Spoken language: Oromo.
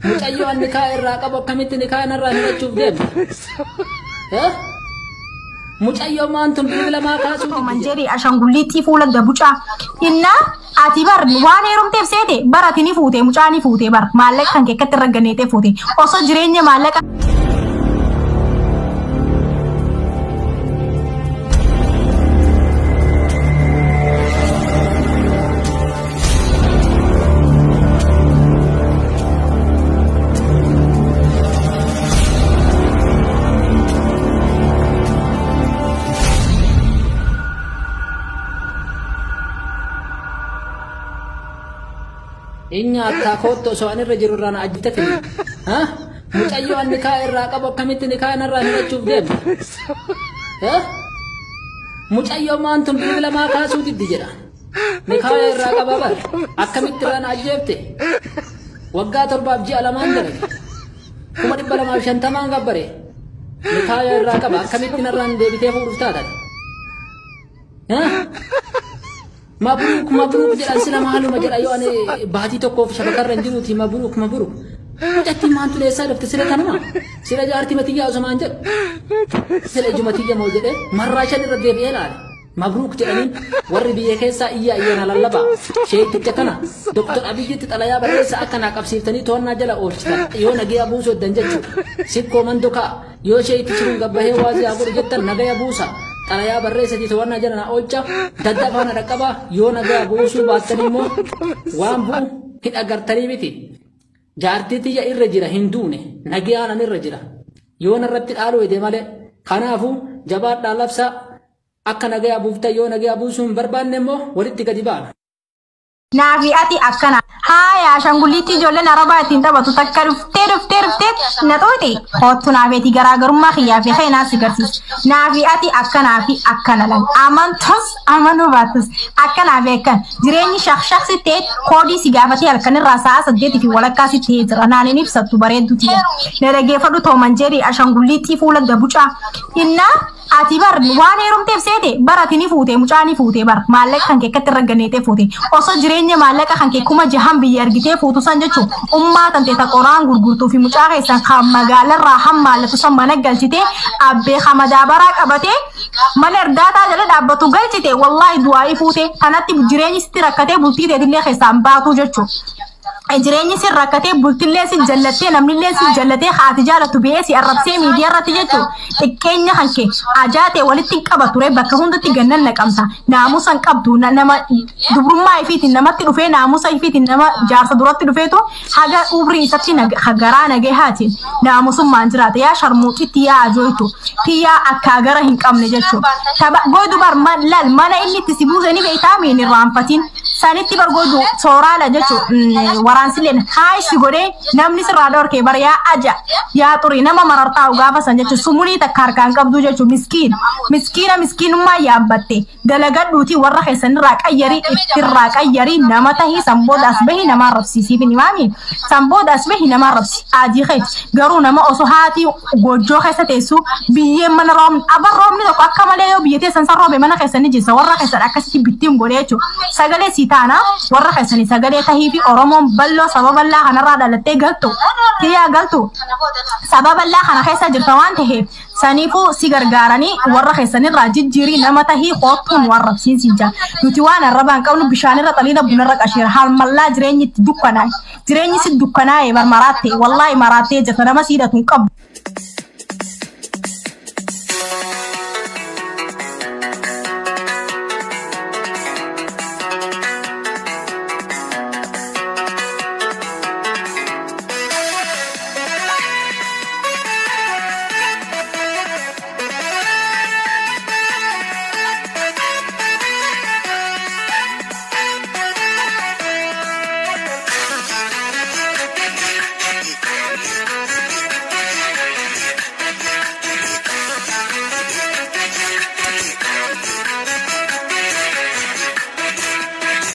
mucayyoo an nikaa irraa qabu akkamitti nikaa narraa hidhachuuf deemta mucayyoo maantun bilbila maa kaasuuti manjeri ashangulliitti fuula gabucaa inna ati bar waan heerumteef seete barati ni fuute mucaa ni fuute bar maallaqa kan keekkatti ragganeetee fuute osoo jireenya maallaqa Inya akka kotto so ani rajiro rana ajita fili ha mucayyoo an nikaa irraa qabu akkamitti nikaa narraa hidhachuuf deemta mucayyoo maantun bilbila maa kaasuuti jedha nikaa irraa qaba bar akkamitti rana ajjeefte waggaa 7 ji'a lamaan dalage 250 gabbare nikaa irraa qaba akkamitti narraan deebitee fuudhuuf taatan مبروك جل السلام عليكم جل أيوة أنا بعدي تكوف شبكة رنجروتي مبروك جتي ما أنتوا ليه صار بتسير كنا سير جارتي متيجي أو زمان جل سير جمتيجي موجودة مرة شد ردي بيلال مبروك جلني ورد بيكيسا إياه نالله شيء تكنا دكتور أبي جت تلايا بريسا أكنا كبسيفتني تونا جل أوشتا يو نجي أبوسو دنجتشو سيب كومن دوكا يو شيء تشرون قبله وازي أقول جت نجي أبوسا تلايا بريسا دي تونا جلنا أوجا ددفانا ركبا يو نجي أبوسو باتنيمو وامبو هيد أجر تريبتي جارتي تيجا إرجيرا هندوني نجي أنا نرجيرا يو نرتي آلو إدي ماله خنافو جبار دالفسا أكنا جاي أبوفتا يونا جاي أبوسون بربان نمو ولدت كديبان نافي أتي أكنا هاي عشان قلتي جولة نربا تنتا بتذكر فتر نتوتي خدت نافي تي جراجر ما خيا في خينا سكرتيس نافي أتي أكنا في أكنا لان أمان تس أمانو باتس أكنا في كان جريني شخص تيت خودي سجافتي أركن الرأساس الديت في ولا كاسي تيت رناني نفسه تبرد دوتي نرجع فدو تومان جري عشان قلتي فولا جبوشا إننا ati bar waan heerumteef seete baratini fuute mucaani fuute bar maallaqa kan keekkatti ragganeetee fuute osoo jireenya maallaqa kan kee kuma jahan biyya argitee fuutu san jechuun ummaa tante ta qoraan gurgurtuu fi mucaa keessan kan magaalarraa hammaallatu san mana galchitee abbee hamadaabaraa qabatee mana erdaataa jala dhaabbatu galchite wallaahi du'aa'ii fuute kanatti jireenyi sitti rakkatee bultii teetillee keessaan baatu jechuun. Jireenyi si rakkatee bultillee si jallatee namnillee si jallatee haati jaalatu biyee si arrabsee miidiyaa irratti jechuun xiqqeenya hanke ajaatee walitti qaba ture bakka hundatti gannan naqamsa naamusan qabdu nama dubrummaa ifiitiin namatti dhufee naamusa ifiitiin nama jaarsa duratti dhufeetu haga ubrii isatti hagaraa nagee haatiin naamusummaan jiraata yaa sharmuuxitti yaa ajooytu tiyyaa akka agara hin qabne jechuun goydu bar lal mana inni itti si buusanii beektaa miin irraanfatiin sanitti bargoodu sooraala jechuun waraansileen haay si godhee namni sirraa dhorkee bar yaa aja yaa xurii nama marartaa'u gaafa san jechuun sumulii takka harkaan qabdu jechuun miskiinummaa yaabbatte dalagadhuutii warra keessanirraa qayyarii nama tahii sanboodaas bahi namaa rabsiisiif hin himaami sanboodaas bahi namaa rabsi adii keeti garuu nama osoo haatii gojjoo keessa teessu biyyeen mana roobni tokko akka malee yoo biyya teessan san roobe mana keessanii jissa warra keessan akkasitti bittiin godhee jechuun sagalee si taana warra keessanii sagalee tahii fi oromoon ballo sababa Allah kanarraa dhalattee galtu tiyyaa galtu sababa Allah kana keessa jirta waan ta'eef saniifuu si gargaaranii warra keessanirraa jijjiirii nama tahii qoottuun waan rabsiisija nuti waan arrabaan qabnu bishaanirra xaliila bunarra qashiira halmallaa jireenyi itti dukkanaa'e jireenyi si dukkanaa'e bar maraattee wallaahi maraattee jirta nama siidhatuun qabu.